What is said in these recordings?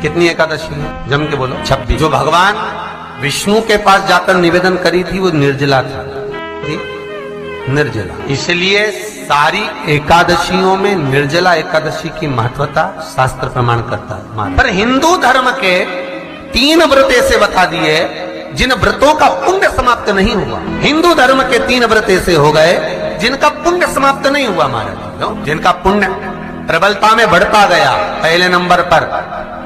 कितनी एकादशी है? जम के बोलो। 26। जो भगवान विष्णु के पास जाकर निवेदन करी थी वो निर्जला था, निर्जला। इसलिए सारी एकादशियों में निर्जला एकादशी की महत्वता शास्त्र प्रमाण करता है। पर हिंदू धर्म के 3 व्रत ऐसे बता दिए जिन व्रतों का पुण्य समाप्त नहीं हुआ। हिंदू धर्म के 3 व्रत ऐसे हो गए जिनका पुण्य समाप्त नहीं हुआ महाराज, जिनका पुण्य प्रबलता में बढ़ता गया। पहले नंबर पर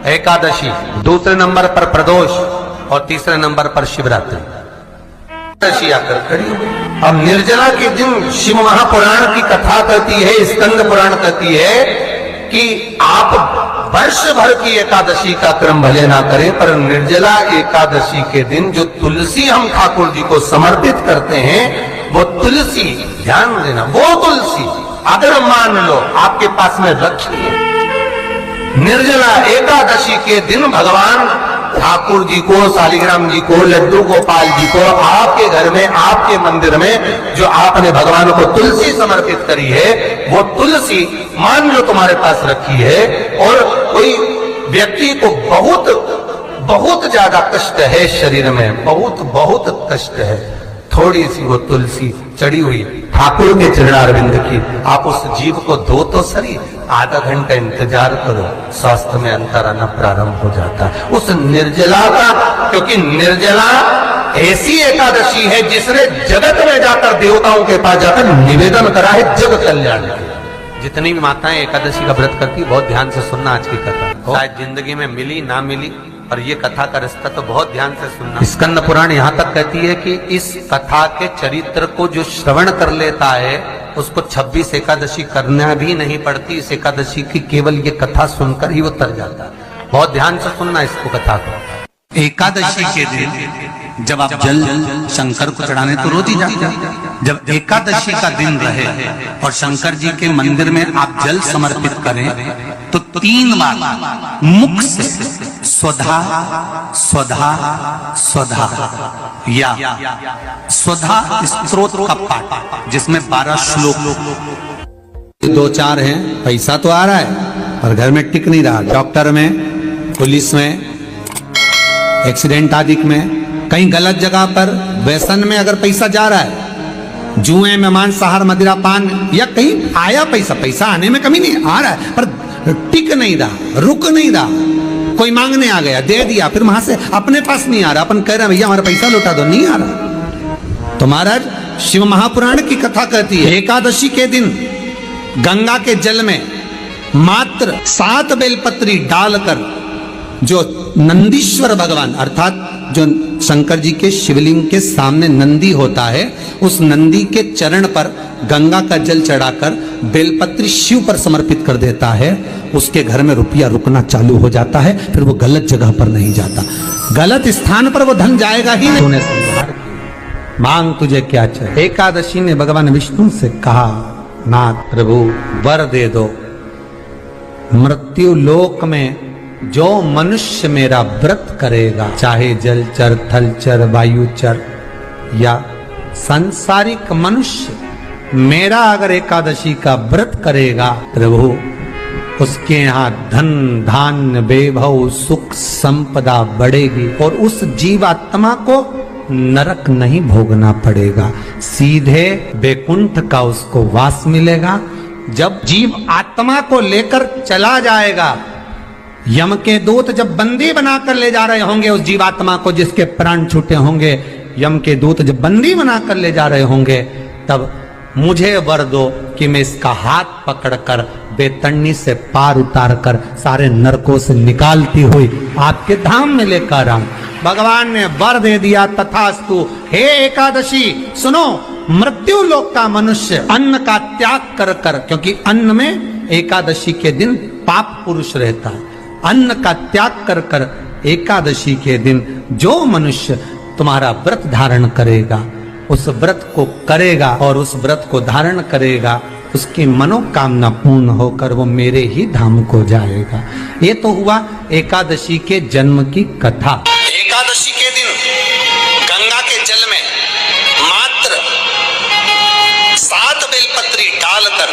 एकादशी, दूसरे नंबर पर प्रदोष और तीसरे नंबर पर शिवरात्रि। एकादशी आकर खड़ी हो गई। अब निर्जला के दिन शिव महापुराण की कथा कहती है, स्कंद पुराण कहती है कि आप वर्ष भर की एकादशी का क्रम भले ना करें, पर निर्जला एकादशी के दिन जो तुलसी हम ठाकुर जी को समर्पित करते हैं, वो तुलसी, ध्यान देना, वो तुलसी अगर मान लो आपके पास में रखिए, निर्जला एकादशी के दिन भगवान ठाकुर जी को, शालिग्राम जी को, लड्डू गोपाल जी को आपके घर में, आपके मंदिर में जो आपने भगवान को तुलसी समर्पित करी है, वो तुलसी मान लो तुम्हारे पास रखी है और कोई व्यक्ति को बहुत ज्यादा कष्ट है शरीर में, बहुत कष्ट है, थोड़ी सी वो तुलसी चढ़ी हुई ठाकुर के चरणारविंद की, आप उस जीव को दो तो सही, आधा घंटा इंतजार करो, स्वास्थ्य में अंतर आना प्रारंभ हो जाता है उस निर्जला का। क्योंकि निर्जला ऐसी एकादशी है जिसने जगत में जाकर देवताओं के पास जाकर निवेदन करा है जग कल्याण के। जितनी भी माताएं एकादशी का व्रत करती, बहुत ध्यान से सुनना आज की कथा, शायद जिंदगी में मिली ना मिली, और ये कथा का रिश्ता तो बहुत ध्यान से सुनना। स्कंद पुराण यहाँ तक कहती है कि इस कथा के चरित्र को जो श्रवण कर लेता है उसको 26 एकादशी करना भी नहीं पड़ती। इस एकादशी की केवल ये कथा सुनकर ही वो तर जाता है। बहुत ध्यान से सुनना इसको, कथा को। एकादशी के दिन जब आप जल शंकर को चढ़ाने तो रोज ही जाते हैं। जब एकादशी का दिन रहे और शंकर जी के मंदिर में आप जल समर्पित करें तो 3 बार मुख से स्वधा स्वधा स्वधा या स्वधा स्तोत्र का पाठ, जिसमें 12 श्लोक 2-4 हैं। पैसा तो आ रहा है पर घर में टिक नहीं रहा। डॉक्टर में, पुलिस में, एक्सीडेंट आदि में, कहीं गलत जगह पर, व्यसन में अगर पैसा जा रहा है, जुए में, मांसाहार, मदिरा पान, या कहीं आया पैसा आने में कमी नहीं, आ रहा है पर टिक नहीं रहा, रुक नहीं रहा। कोई मांगने आ गया, दे दिया, फिर वहां से अपने पास नहीं आ रहा, अपन कह रहे हैं भैया हमारा पैसा लौटा दो, नहीं आ रहा। तो महाराज शिव महापुराण की कथा कहती है एकादशी के दिन गंगा के जल में मात्र 7 बेलपत्री डालकर जो नंदीश्वर भगवान अर्थात जो शंकर जी के शिवलिंग के सामने नंदी होता है, उस नंदी के चरण पर गंगा का जल चढ़ाकर बेलपत्री शिव पर समर्पित कर देता है, उसके घर में रुपया रुकना चालू हो जाता है। फिर वो गलत जगह पर नहीं जाता, गलत स्थान पर वो धन जाएगा ही नहीं। मांग तुझे क्या चाहिए। एकादशी ने भगवान विष्णु से कहा, नाथ प्रभु वर दे दो, मृत्यु लोक में जो मनुष्य मेरा व्रत करेगा, चाहे जलचर, थलचर, वायुचर या सांसारिक मनुष्य, मेरा अगर एकादशी का व्रत करेगा प्रभु, उसके यहाँ धन धान्य वैभव सुख संपदा बढ़ेगी और उस जीवात्मा को नरक नहीं भोगना पड़ेगा, सीधे वैकुंठ का उसको वास मिलेगा। जब जीव आत्मा को लेकर चला जाएगा, यम के दूत जब बंदी बनाकर ले जा रहे होंगे उस जीवात्मा को, जिसके प्राण छूटे होंगे, यम के दूत जब बंदी बनाकर ले जा रहे होंगे, तब मुझे वर दो कि मैं इसका हाथ पकड़कर बेतन्नी से पार उतार कर सारे नरकों से निकालती हुई आपके धाम में लेकर आऊं। भगवान ने वर दे दिया, तथास्तु। हे एकादशी सुनो, मृत्यु लोक का मनुष्य अन्न का त्याग कर कर, क्योंकि अन्न में एकादशी के दिन पाप पुरुष रहता है, अन्न का त्याग कर कर एकादशी के दिन जो मनुष्य तुम्हारा व्रत धारण करेगा, उस व्रत को करेगा और उस व्रत को धारण करेगा, उसकी मनोकामना पूर्ण होकर वो मेरे ही धाम को जाएगा। ये तो हुआ एकादशी के जन्म की कथा। एकादशी के दिन गंगा के जल में मात्र 7 बेलपत्री डालकर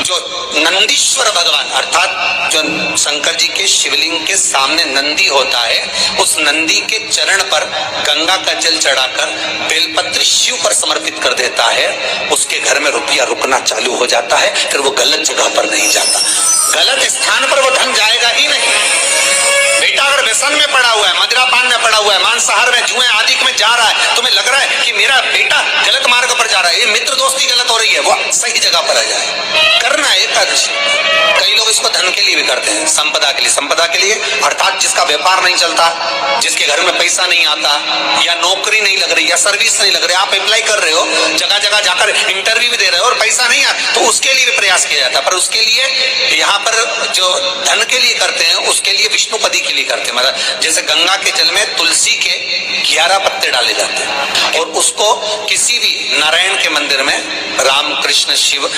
जो जो नंदीश्वर भगवान अर्थात जो शंकर जी के शिवलिंग के सामने नंदी होता है, उस नंदी के चरण पर गंगा का जल चढ़ाकर बेलपत्र शिव पर समर्पित कर देता है, उसके घर में रुपया रुकना चालू हो जाता है। फिर वो गलत जगह पर नहीं जाता, गलत स्थान पर वो धन जाएगा ही नहीं। बेटा अगर व्यसन में पड़ा हुआ है, मदिरा पान में पड़ा हुआ है, मांसाहार में, जुए आदि में जा रहा है, तुम्हें लग रहा है कि मेरा बेटा गलत मार्ग पर जा रहा है, ये मित्र दोस्ती गलत हो रही है, वो सही जगह पर आ जाए। करना है एकादशी। कई लोग इसको धन के लिए भी करते हैं, संपदा के लिए। संपदा के लिए अर्थात जिसका व्यापार नहीं चलता, जिसके घर में पैसा नहीं आता, या नौकरी नहीं लग रही, या सर्विस नहीं लग रही, आप अप्लाई कर रहे हो, जगह जगह जाकर इंटरव्यू भी दे रहे हो और पैसा नहीं आता, तो उसके लिए भी प्रयास किया जाता है। पर उसके लिए यहाँ पर जो धन के लिए करते हैं, उसके लिए विष्णुपदी के लिए करते हैं। मतलब जैसे गंगा के जल में तुलसी के 11 पत्ते डाले जाते हैं और उसको किसी भी नारायण के मंदिर में राम कृष्ण शिव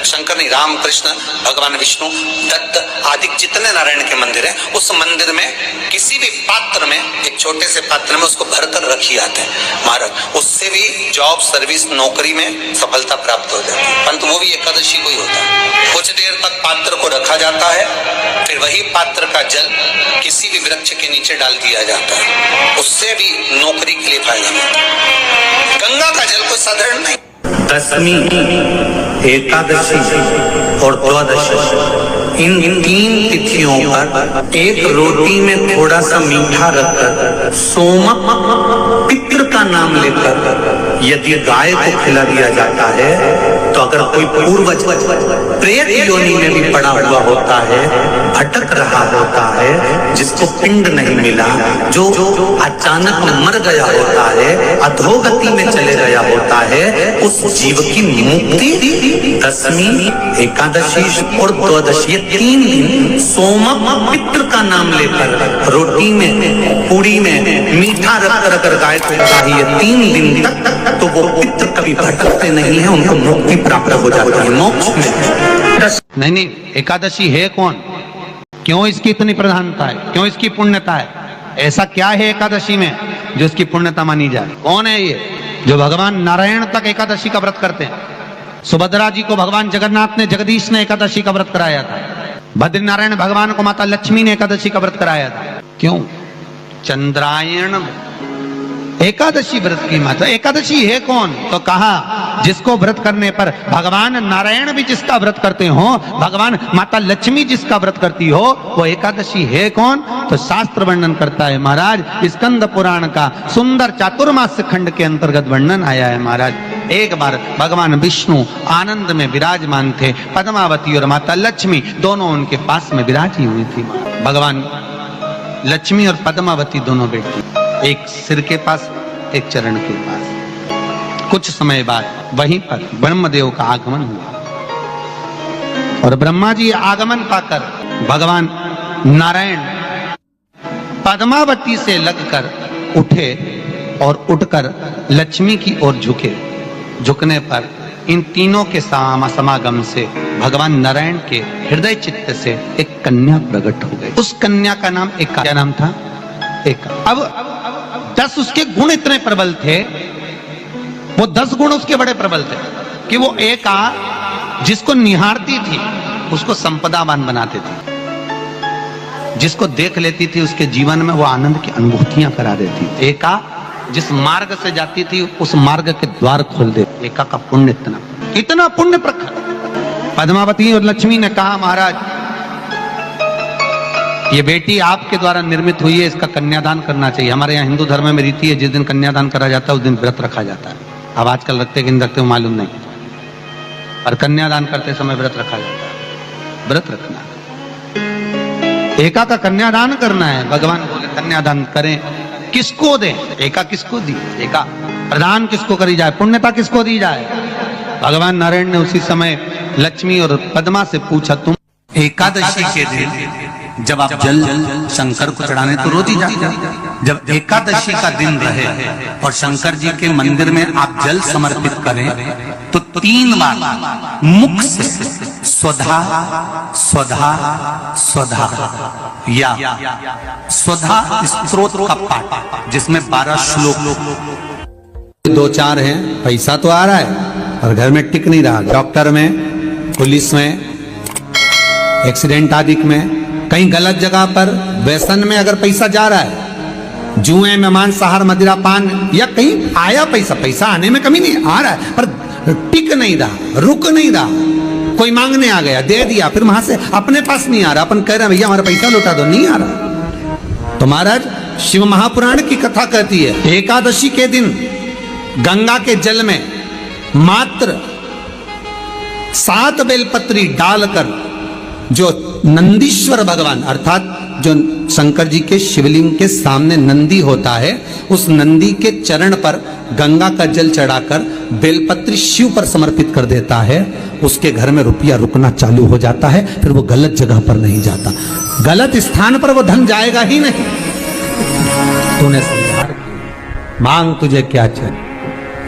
शंकर नहीं, राम कृष्ण भगवान विष्णु दत्त आदि जितने नारायण के मंदिर हैं, उस मंदिर में किसी भी पात्र में, एक छोटे से पात्र में उसको भरकर रखी जाते हैं महाराज। उससे भी जॉब सर्विस नौकरी में सफलता प्राप्त हो जाती है। परंतु वो भी एकादशी को ही होता है। कुछ देर तक पात्र को रखा जाता है, फिर वही पात्र का जल किसी भी वृक्ष के नीचे डाल दिया जाता है, उससे भी नौकरी के लिए फायदा मिलता है। गंगा का जल कोई साधारण नहीं। दशमी, एकादशी और द्वादशी, इन 3 तिथियों पर एक रोटी में थोड़ा सा मीठा रखकर सोमक पितृ का नाम लेकर यदि गाय को खिला दिया जाता है, तो अगर कोई पूर्वज प्रेत योनि में भी पड़ा हुआ होता है, भटक रहा होता है, जिसको पिंड नहीं मिला, जो अचानक मर गया होता है, अधोगति में चले गया होता है, उस जीव की मुक्ति दशमी, एकादशी और द्वादशी, 3 दिन सोमक पितृ का नाम लेकर रोटी में, पूरी में मीठा रखकर अगर गाय को चाहिए 3 दिन तक, तो वो पितृ कभी भटकते नहीं है, उनको मुक्ति प्राप्त हो जाती है, मोक्ष में। नहीं, एकादशी है कौन, क्यों इसकी इतनी प्रधानता है, क्यों इसकी पुण्यता है, ऐसा क्या है एकादशी में जो इसकी पुण्यता मानी जाए? कौन है ये जो भगवान नारायण तक एकादशी का व्रत करते हैं? सुभद्रा जी को भगवान जगन्नाथ ने, जगदीश ने एकादशी का व्रत कराया था। बद्रीनारायण भगवान को माता लक्ष्मी ने एकादशी का व्रत कराया था। क्यों? चंद्रायण एकादशी व्रत की माता। एकादशी है कौन? तो कहा जिसको व्रत करने पर भगवान नारायण भी जिसका व्रत करते हो, भगवान माता लक्ष्मी जिसका व्रत करती हो, वो एकादशी है कौन? तो शास्त्र वर्णन करता है महाराज, स्कंद पुराण का सुंदर चातुर्मास्य खंड के अंतर्गत वर्णन आया है महाराज। एक बार भगवान विष्णु आनंद में विराजमान थे, पद्मावती और माता लक्ष्मी दोनों उनके पास में विराजी हुई थी। भगवान लक्ष्मी और पद्मावती दोनों बेटी, एक सिर के पास, एक चरण के पास। कुछ समय बाद वहीं पर ब्रह्मदेव का आगमन हुआ और ब्रह्मा जी आगमन पाकर भगवान नारायण पद्मावती से लगकर उठे और उठकर लक्ष्मी की ओर झुके। झुकने पर इन तीनों के समागम से भगवान नारायण के हृदय चित्त से एक कन्या प्रकट हो गई। उस कन्या का नाम एका। क्या नाम था? एका। अब 10 उसके गुण इतने प्रबल थे, वो 10 गुण उसके बड़े प्रबल थे कि वो एका जिसको निहारती थी उसको संपदावान बनाते थे, जिसको देख लेती थी उसके जीवन में वो आनंद की अनुभूतियां करा देती थी। एका जिस मार्ग से जाती थी उस मार्ग के द्वार खोल देती। एका का पुण्य इतना पुण्य प्रखर। पद्मावती और लक्ष्मी ने कहा महाराज ये बेटी आपके द्वारा निर्मित हुई है, इसका कन्यादान करना चाहिए। हमारे यहाँ हिंदू धर्म में रीति है, जिस दिन कन्यादान करा जाता है उस दिन व्रत रखा जाता है। अब आजकल रखते कि नहीं रखते मालूम नहीं, और कन्यादान करते समय व्रत रखा जाता है। व्रत रखना, एका का कन्यादान करना है। भगवान बोले कन्यादान करें, किसको दें? एका किसको दी? एका प्रदान किसको करी जाए? पुण्यता किसको दी जाए? भगवान नारायण ने उसी समय लक्ष्मी और पद्मा से पूछा, तुम एकादशी के दिन जब आप जल शंकर को चढ़ाने तो रोज ही जाते हैं। जब एकादशी का दिन रहे और शंकर जी के मंदिर में आप जल समर्पित करें तो 3 बार मुख से स्वधा स्वधा स्वधा या स्वधा स्तोत्र का पाठ, जिसमें 12 श्लोक। 2-4 हैं, पैसा तो आ रहा है और घर में टिक नहीं रहा। डॉक्टर में, पुलिस में, एक्सीडेंट आदि में, कहीं गलत जगह पर व्यसन में अगर पैसा जा रहा है, जुए में, मांसाहार, मदिरा पान, या कहीं आया पैसा, पैसा आने में कमी नहीं, आ रहा है पर टिक नहीं रहा, रुक नहीं रहा, कोई मांगने आ गया, दे दिया, फिर वहां से अपने पास नहीं आ रहा, अपन कह रहे हैं भैया हमारा पैसा लौटा दो, नहीं आ रहा। तो महाराज शिव महापुराण की कथा कहती है, एकादशी के दिन गंगा के जल में मात्र 7 बेलपत्री डालकर जो नंदीश्वर भगवान अर्थात जो शंकर जी के शिवलिंग के सामने नंदी होता है, उस नंदी के चरण पर गंगा का जल चढ़ाकर बेलपत्री शिव पर समर्पित कर देता है, उसके घर में रुपया रुकना चालू हो जाता है, फिर वो गलत जगह पर नहीं जाता, गलत स्थान पर वो धन जाएगा ही नहीं। तूने संसार की मांग तुझे क्या चाहिए।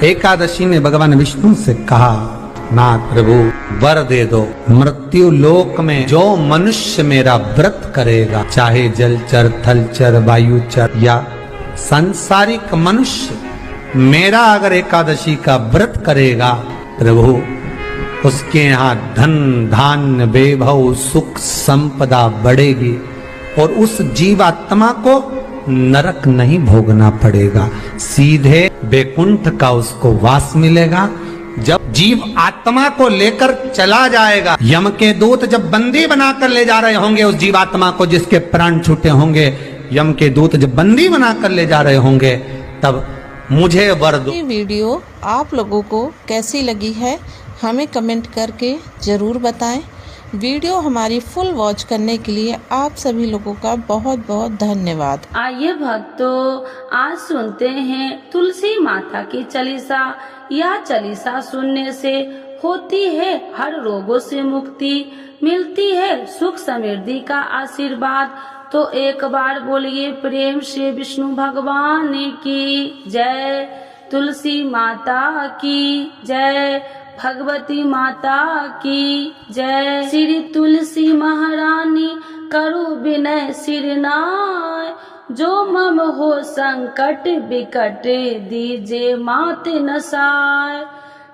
एकादशी में भगवान विष्णु से कहा, नाथ प्रभु वर दे दो, मृत्यु लोक में जो मनुष्य मेरा व्रत करेगा, चाहे जलचर, थलचर, वायुचर या सांसारिक मनुष्य मेरा अगर एकादशी का व्रत करेगा, प्रभु उसके यहाँ धन धान्य वैभव सुख संपदा बढ़ेगी और उस जीवात्मा को नरक नहीं भोगना पड़ेगा, सीधे वैकुंठ का उसको वास मिलेगा। जब जीव आत्मा को लेकर चला जाएगा, यम के दूत जब बंदी बनाकर ले जा रहे होंगे उस जीवात्मा को जिसके प्राण छूटे होंगे, यम के दूत जब बंदी बनाकर ले जा रहे होंगे, तब मुझे वर दो। ये वीडियो आप लोगों को कैसी लगी है हमें कमेंट करके ज़रूर बताएं। वीडियो हमारी फुल वॉच करने के लिए आप सभी लोगों का बहुत बहुत धन्यवाद। आइए भक्तों, आज सुनते हैं तुलसी माता की चालीसा। यह चालीसा सुनने से होती है हर रोगों से मुक्ति, मिलती है सुख समृद्धि का आशीर्वाद। तो एक बार बोलिए प्रेम से विष्णु भगवान की जय, तुलसी माता की जय, भगवती माता की जय। श्री तुलसी महारानी करु विनय सिरनाय, जो मम हो संकट विकट दीजे मात नसाय।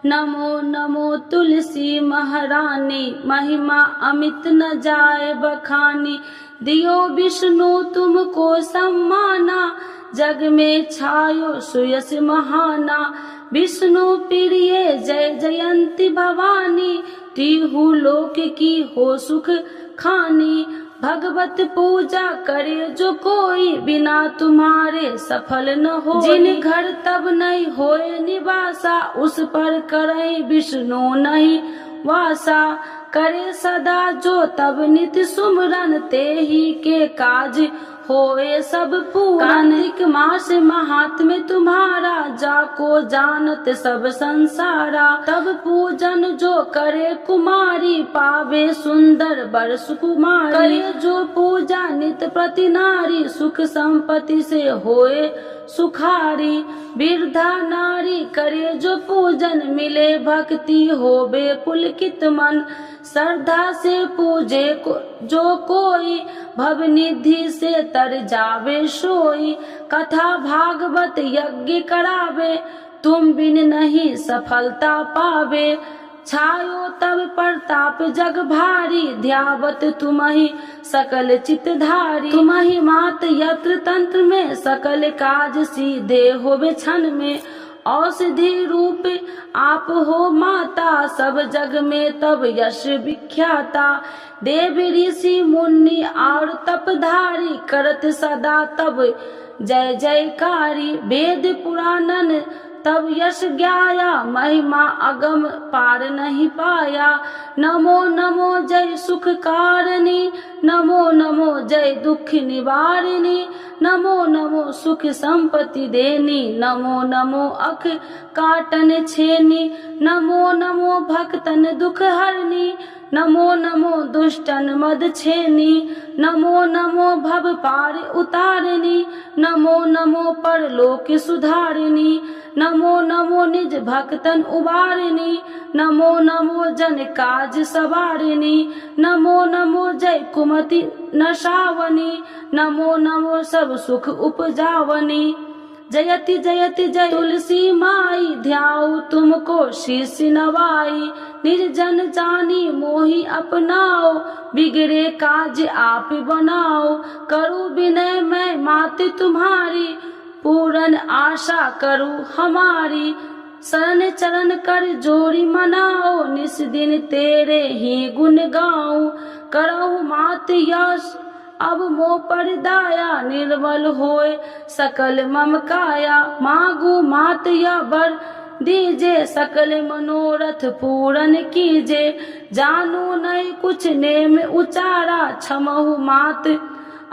नमो नमो तुलसी महारानी, महिमा अमित न जाए बखानी, दियो विष्णु तुमको सम्माना, जग में छायो सुयस महाना। विष्णु प्रिय जय जयंती भवानी, तिहु लोक की हो सुख खानी। भगवत पूजा करे जो कोई, बिना तुम्हारे सफल न हो। जिन घर तब नहीं होए निवासा, उस पर करे विष्णु नहीं वासा। करे सदा जो तब नित सुमरन, ते ही के काज होए सब पूरन। कार्तिक मास महात्म्य तुम्हारा, जाको जानत सब संसारा। तब पूजन जो करे कुमारी, पावे सुंदर बर सुकुमारी। करे जो पूजा नित प्रति नारी, सुख संपत्ति से होए सुखारी। वृद्धा नारी करे जो पूजन, मिले भक्ति होवे पुलकित मन। श्रद्धा से पूजे जो कोई, भव निधि से तर जावे सोई। कथा भागवत यज्ञ करावे, तुम बिन नहीं सफलता पावे। छायो तब प्रताप जग भारी, ध्यावत तुम्हि सकल चितधारी। तुम्हि मात यत्र तंत्र में, सकल काज सीधे होवे क्षण में। औषधि रूप आप हो माता, सब जग में तब यश विख्याता। देव ऋषि मुनि और तपधारी, करत सदा तब जय जयकारी। वेद पुराणन तब यश ज्ञाया, महिमा अगम पार नहीं पाया। नमो नमो जय सुख कारिणी, नमो नमो जय दुख निवारिणी। नमो नमो सुख संपत्ति देनी, नमो नमो अख काटन छेनी। नमो नमो भक्तन दुख हरनी, नमो नमो दुष्टन मद छेनी। नमो नमो भव पार उतारिणी, नमो नमो परलोक सुधारिणी। नमो नमो निज भक्तन उबारिणी, नमो नमो जन काज सवारिणी। नमो नमो जय कुमति नशावनी, नमो नमो सब सुख उपजावनी। जयति जयति जय तुलसी माई, ध्याऊ तुमको शीश नवाई। निर्जन जानी मोहि अपनाओ, बिगड़े काज आप बनाओ। करूँ विनय मैं मात तुम्हारी, पूर्ण आशा करूँ हमारी। शरण चरण कर जोड़ी मनाओ, निस दिन तेरे ही गुण गाऊं। करहु मात यश अब मोह पर दाया, निर्मल होए सकल मम काया। मांगू मात या वर दीजे, सकल मनोरथ पूर्ण कीजे। जानू नहीं कुछ नेम उचारा, क्षमहु मात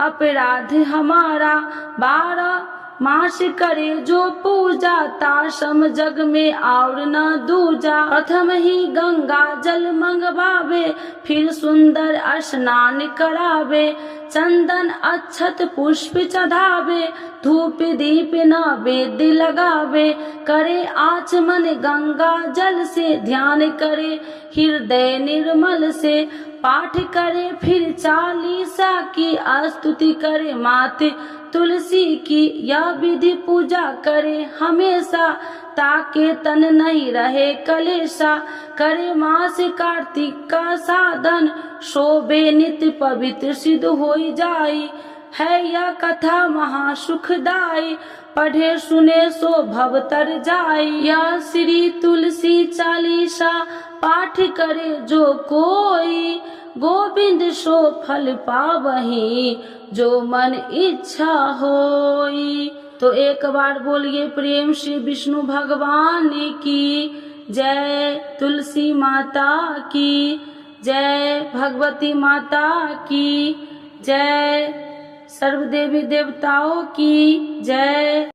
अपराध हमारा। 12 मास करे जो पूजा, ताशम जग में और न दूजा। प्रथम ही गंगा जल मंगवावे, फिर सुंदर स्नान करावे। चंदन अक्षत पुष्प चढ़ावे, धूप दीप नैवेद्य लगावे। करे आचमन गंगा जल से, ध्यान करे हृदय निर्मल से। पाठ करे फिर 40 की, स्तुति करे मात तुलसी की। यह विधि पूजा करे हमेशा, ताके तन नहीं रहे कलेशा। करे मास कार्तिक का साधन, शोभे नित्य पवित्र सिद्ध होई जाई। है यह कथा महा सुखदाई, पढ़े सुने सो भव तर जाई। यह श्री तुलसी चालीसा, पाठ करे जो कोई। गोविंद सो फल पावही, जो मन इच्छा होई। तो एक बार बोलिए प्रेम से विष्णु भगवान की जय, तुलसी माता की जय, भगवती माता की जय, सर्व देवी देवताओं की जय।